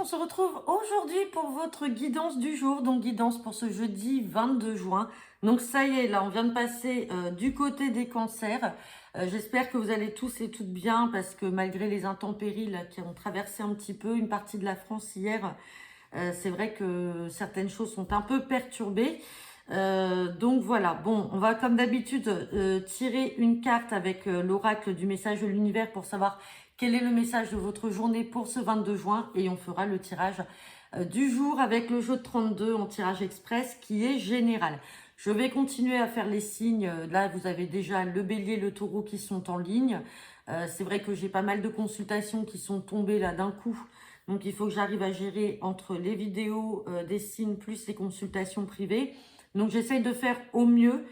on se retrouve aujourd'hui pour votre guidance du jour, donc guidance pour ce jeudi 22 juin. Donc ça y est, là on vient de passer du côté des cancers. J'espère que vous allez tous et toutes bien parce que malgré les intempéries là, qui ont traversé un petit peu une partie de la France hier, c'est vrai que certaines choses sont un peu perturbées. Donc voilà, bon, on va comme d'habitude tirer une carte avec l'oracle du message de l'univers pour savoir quel est le message de votre journée pour ce 22 juin et on fera le tirage du jour avec le jeu de 32 en tirage express qui est général. Je vais continuer à faire les signes. Là, vous avez déjà le bélier, le taureau qui sont en ligne. C'est vrai que j'ai pas mal de consultations qui sont tombées là d'un coup. Donc, il faut que j'arrive à gérer entre les vidéos des signes plus les consultations privées. Donc, j'essaye de faire au mieux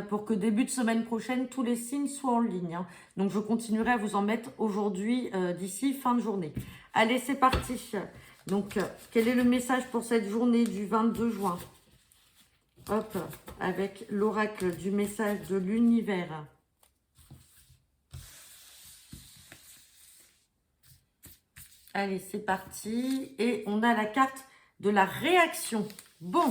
pour que début de semaine prochaine, tous les signes soient en ligne. Hein. Donc, je continuerai à vous en mettre aujourd'hui, d'ici fin de journée. Allez, c'est parti. Donc, quel est le message pour cette journée du 22 juin? Hop, avec l'oracle du message de l'univers. Allez, c'est parti. Et on a la carte de la réaction. Bon,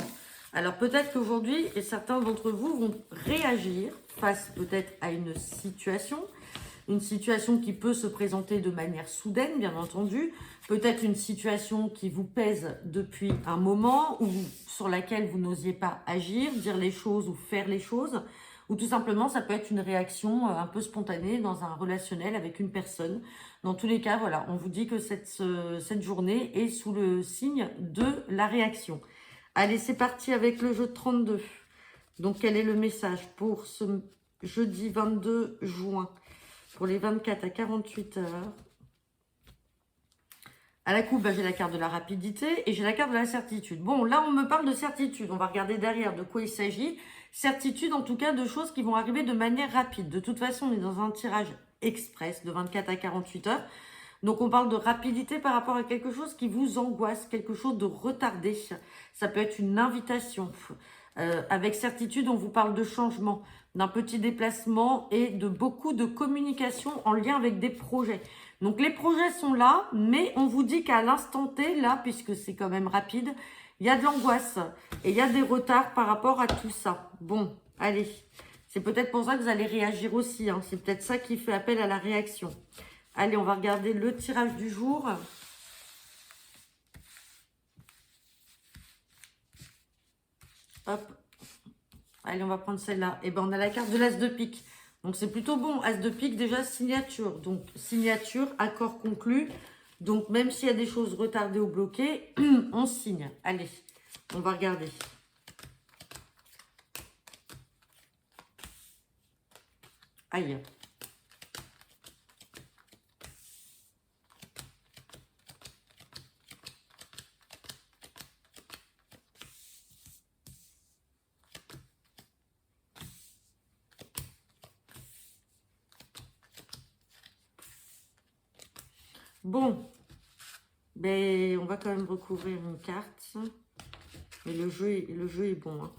alors peut-être qu'aujourd'hui, et certains d'entre vous vont réagir face peut-être à une situation qui peut se présenter de manière soudaine, bien entendu, peut-être une situation qui vous pèse depuis un moment ou sur laquelle vous n'osiez pas agir, dire les choses ou faire les choses, ou tout simplement ça peut être une réaction un peu spontanée dans un relationnel avec une personne. Dans tous les cas, voilà, on vous dit que cette journée est sous le signe de la réaction. Allez, c'est parti avec le jeu de 32. Donc, quel est le message pour ce jeudi 22 juin? Pour les 24 à 48 heures. À la coupe, j'ai la carte de la rapidité et j'ai la carte de la certitude. Bon, là, on me parle de certitude. On va regarder derrière de quoi il s'agit. Certitude, en tout cas, de choses qui vont arriver de manière rapide. De toute façon, on est dans un tirage express de 24 à 48 heures. Donc, on parle de rapidité par rapport à quelque chose qui vous angoisse, quelque chose de retardé. Ça peut être une invitation. Avec certitude, on vous parle de changement, d'un petit déplacement et de beaucoup de communication en lien avec des projets. Donc, les projets sont là, mais on vous dit qu'à l'instant T, là, puisque c'est quand même rapide, il y a de l'angoisse et il y a des retards par rapport à tout ça. Bon, allez, c'est peut-être pour ça que vous allez réagir aussi. Hein. C'est peut-être ça qui fait appel à la réaction. Allez, on va regarder le tirage du jour. Hop. Allez, on va prendre celle-là. Et ben, on a la carte de l'As de pique. Donc, c'est plutôt bon. As de pique, déjà, signature. Donc, signature, accord conclu. Donc, même s'il y a des choses retardées ou bloquées, on signe. Allez, on va regarder. Aïe. Bon, ben, on va quand même recouvrir une carte. Mais le jeu est bon. Hein.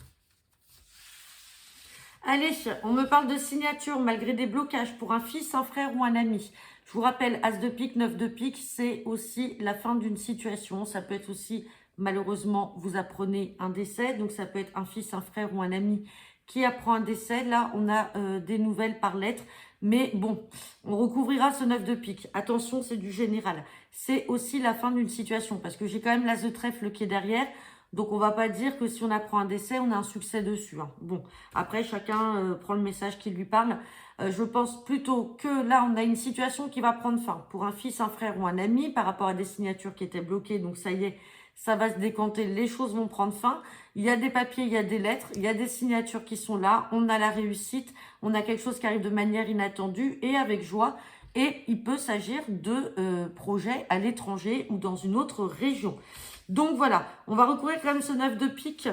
Allez, on me parle de signature malgré des blocages pour un fils, un frère ou un ami. Je vous rappelle, As de pique, 9 de pique, c'est aussi la fin d'une situation. Ça peut être aussi, malheureusement, vous apprenez un décès. Donc, ça peut être un fils, un frère ou un ami qui apprend un décès. Là, on a des nouvelles par lettre. Mais bon, on recouvrira ce 9 de pique. Attention, c'est du général. C'est aussi la fin d'une situation parce que j'ai quand même l'As de trèfle qui est derrière. Donc, on va pas dire que si on apprend un décès, on a un succès dessus. Hein. Bon, après, chacun prend le message qui lui parle. Je pense plutôt que là, on a une situation qui va prendre fin. Pour un fils, un frère ou un ami, par rapport à des signatures qui étaient bloquées. Donc, ça y est, ça va se décanter. Les choses vont prendre fin. Il y a des papiers, il y a des lettres, il y a des signatures qui sont là. On a la réussite. On a quelque chose qui arrive de manière inattendue et avec joie. Et il peut s'agir de projets à l'étranger ou dans une autre région. Donc voilà, on va recouvrir quand même ce 9 de pique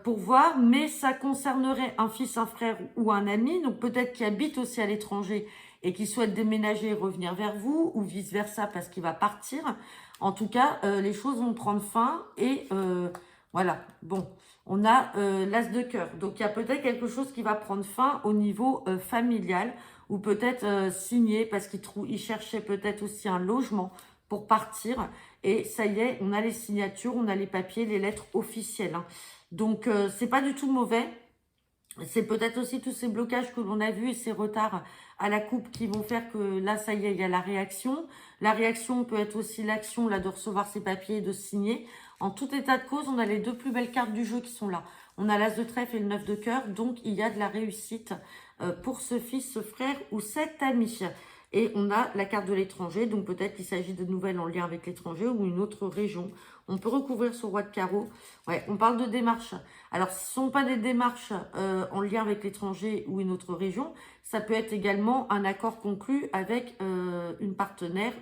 pour voir, mais ça concernerait un fils, un frère ou un ami, donc peut-être qui habite aussi à l'étranger et qui souhaite déménager et revenir vers vous, ou vice-versa parce qu'il va partir. En tout cas, les choses vont prendre fin et voilà, bon, on a l'As de cœur. Donc il y a peut-être quelque chose qui va prendre fin au niveau familial, ou peut-être signé parce qu'il cherchait peut-être aussi un logement pour partir. Et ça y est, on a les signatures, on a les papiers, les lettres officielles, hein. Donc, c'est pas du tout mauvais. C'est peut-être aussi tous ces blocages que l'on a vus et ces retards à la coupe qui vont faire que là, ça y est, il y a la réaction. La réaction peut être aussi l'action là de recevoir ces papiers et de signer. En tout état de cause, on a les deux plus belles cartes du jeu qui sont là. On a l'as de trèfle et le 9 de cœur, donc il y a de la réussite pour ce fils, ce frère ou cet ami. Et on a la carte de l'étranger, donc peut-être qu'il s'agit de nouvelles en lien avec l'étranger ou une autre région. On peut recouvrir ce roi de carreau. Ouais, on parle de démarches. Alors, ce ne sont pas des démarches en lien avec l'étranger ou une autre région. Ça peut être également un accord conclu avec une partenaire,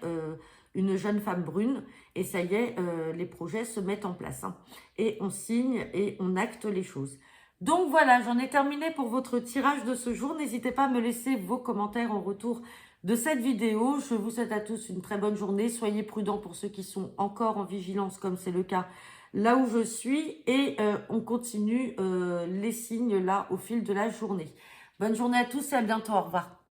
une jeune femme brune. Et ça y est, les projets se mettent en place, hein. Et on signe et on acte les choses. Donc voilà, j'en ai terminé pour votre tirage de ce jour. N'hésitez pas à me laisser vos commentaires en retour de cette vidéo. Je vous souhaite à tous une très bonne journée. Soyez prudents pour ceux qui sont encore en vigilance, comme c'est le cas là où je suis. Et on continue les signes là au fil de la journée. Bonne journée à tous et à bientôt. Au revoir.